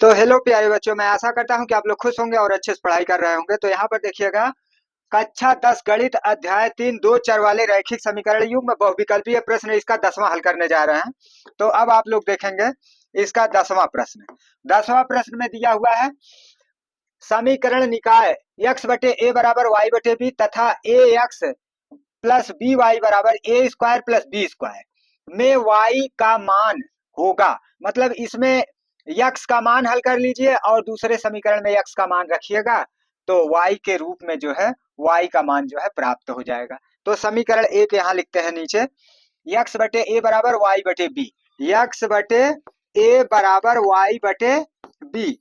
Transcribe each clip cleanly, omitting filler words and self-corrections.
तो हेलो प्यारे बच्चों, मैं आशा करता हूं कि आप लोग खुश होंगे और अच्छे से पढ़ाई कर रहे होंगे। तो यहाँ पर देखिएगा, कक्षा 10 गणित अध्याय 3 दो चर वाले रैखिक समीकरण युग्म बहुविकल्पीय प्रश्न, इसका 10वां हल करने जा रहे हैं। तो अब आप लोग देखेंगे इसका 10वां प्रश्न। 10वां प्रश्न में दिया हुआ है समीकरण निकाय x बटे ए बराबर y बटे बी तथा ए एक्स प्लस बी वाई बराबर A square plus B square में y का मान होगा। मतलब इसमें x का मान हल कर लीजिए और दूसरे समीकरण में x का मान रखिएगा, तो y के रूप में जो है y का मान जो है प्राप्त हो जाएगा। तो समीकरण एक यहाँ लिखते हैं नीचे, x बटे ए बराबर y बटे बी, x बटे ए बराबर y बटे बी।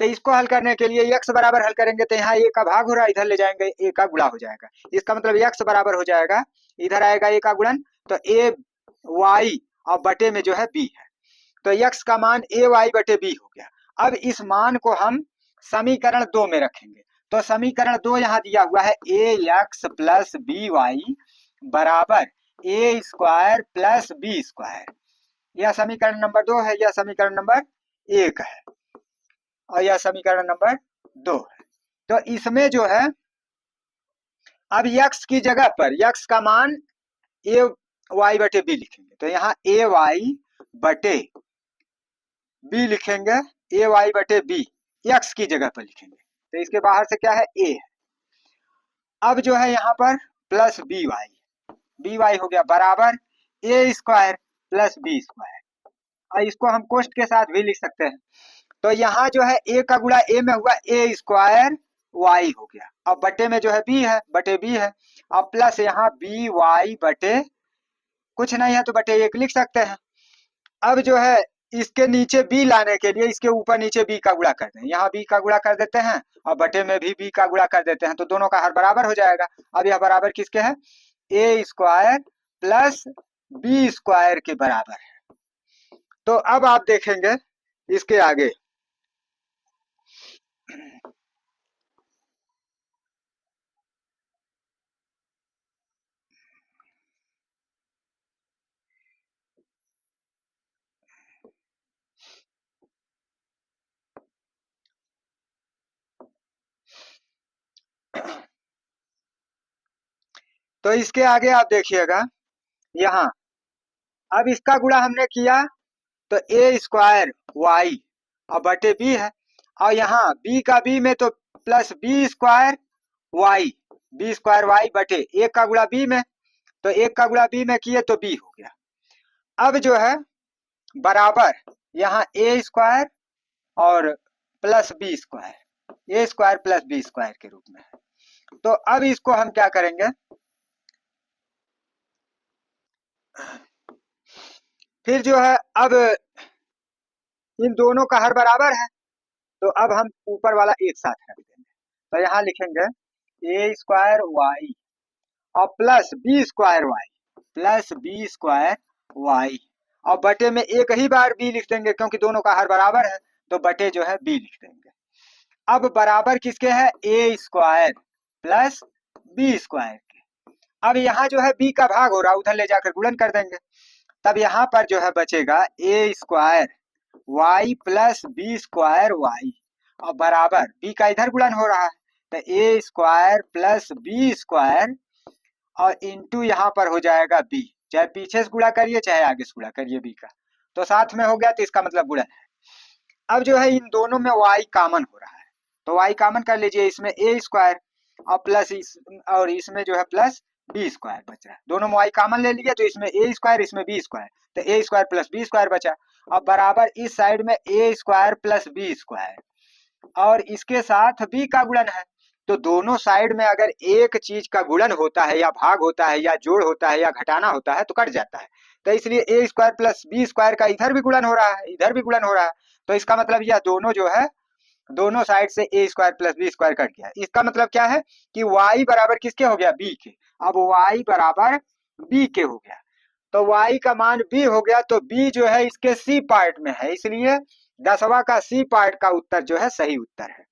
तो इसको हल करने के लिए x बराबर हल करेंगे तो यहाँ a का भाग हो रहा है, इधर ले जाएंगे a का गुणा हो जाएगा। इसका मतलब x बराबर हो जाएगा, इधर आएगा a का गुणन, तो a y और बटे में जो है b है, तो x का मान a y बटे b हो गया। अब इस मान को हम समीकरण 2 में रखेंगे। तो समीकरण 2 यहाँ दिया हुआ है a x plus B Y बराबर A square plus B square. यह समीकरण नंबर 2 है, यह समीकरण नंबर 1 है और यह समीकरण नंबर 2 है। तो इसमें जो है अब x की जगह पर x का मान a y बटे b लिखेंगे, तो यहाँ a y बटे b लिखेंगे, a y बटे b x की जगह पर लिखेंगे, तो इसके बाहर से क्या है a है। अब जो है यहाँ पर प्लस बी वाई हो गया बराबर A square plus B square, और इसको हम कोष्ट के साथ भी लिख सकते हैं। तो यहाँ जो है a का गुणा a में हुआ ए स्क्वायर y हो गया, अब बटे में जो है b है, बटे b है, अब प्लस यहाँ बी वाई बटे कुछ नहीं है तो बटे 1 लिख सकते हैं। अब जो है इसके नीचे b लाने के लिए इसके ऊपर नीचे b का गुणा कर दें, यहाँ b का गुणा कर देते हैं और बटे में भी b का गुणा कर देते हैं, तो दोनों का हर बराबर हो जाएगा। अब यह बराबर किसके है, ए स्क्वायर प्लस बी स्क्वायर के बराबर है। तो अब आप देखेंगे इसके आगे, तो इसके आगे आप देखिएगा यहाँ, अब इसका गुणा हमने किया तो ए स्क्वायर वाई और बटे बी है, और यहाँ बी का बी में तो प्लस बी स्क्वायर वाई बटे 1 का गुणा बी में, तो 1 का गुणा बी में किए तो बी हो गया। अब जो है बराबर यहाँ ए स्क्वायर और प्लस बी स्क्वायर, ए स्क्वायर प्लस बी स्क्वायर के रूप में है। तो अब इसको हम क्या करेंगे, फिर जो है अब इन दोनों का हर बराबर है, तो अब हम ऊपर वाला एक साथ रख देंगे, तो यहाँ लिखेंगे ए स्क्वायर वाई और प्लस बी स्क्वायर वाई और बटे में एक ही बार बी लिख देंगे क्योंकि दोनों का हर बराबर है, तो बटे जो है बी लिख देंगे। अब बराबर किसके है, ए स्क्वायर प्लस बी स्क्वायर के। अब यहाँ जो है बी का भाग हो रहा है, उधर ले जाकर गुणन कर देंगे, तब यहाँ पर जो है बचेगा A square Y plus B square Y और बराबर बी का इधर गुणन हो रहा है, तो ए स्क्वायर प्लस बी स्क्वायर और इंटू यहाँ पर हो जाएगा बी, चाहे पीछे से गुणा करिए चाहे आगे से गुणा करिए बी का, तो साथ में हो गया, तो इसका मतलब गुणन है। अब जो है इन दोनों में y कॉमन हो रहा है, तो y कॉमन कर लीजिए, इसमें ए स्क्वायर और प्लस और इसमें जो है प्लस बी स्क्वायर बच रहा है, दोनों में y कॉमन ले लिया, तो इसमें ए स्क्वायर इसमें बी स्क्वायर, तो ए स्क्वायर प्लस बी स्क्वायर बचा। अब बराबर इस साइड में ए स्क्वायर प्लस बी स्क्वायर और इसके साथ बी का गुणन है, तो दोनों साइड में अगर एक चीज का गुणन होता है या भाग होता है या जोड़ होता है या घटाना होता है तो कट जाता है, तो इसलिए ए स्क्वायर प्लस बी स्क्वायर का इधर भी गुणन हो रहा है इधर भी गुणन हो रहा है, तो इसका मतलब यह दोनों जो है दोनों साइड से A square plus B square cut गया। इसका मतलब क्या है कि y बराबर किसके हो गया, बी के। अब y बराबर बी के हो गया, तो y का मान b हो गया, तो b जो है इसके सी पार्ट में है, इसलिए 10वां का सी पार्ट का उत्तर जो है सही उत्तर है।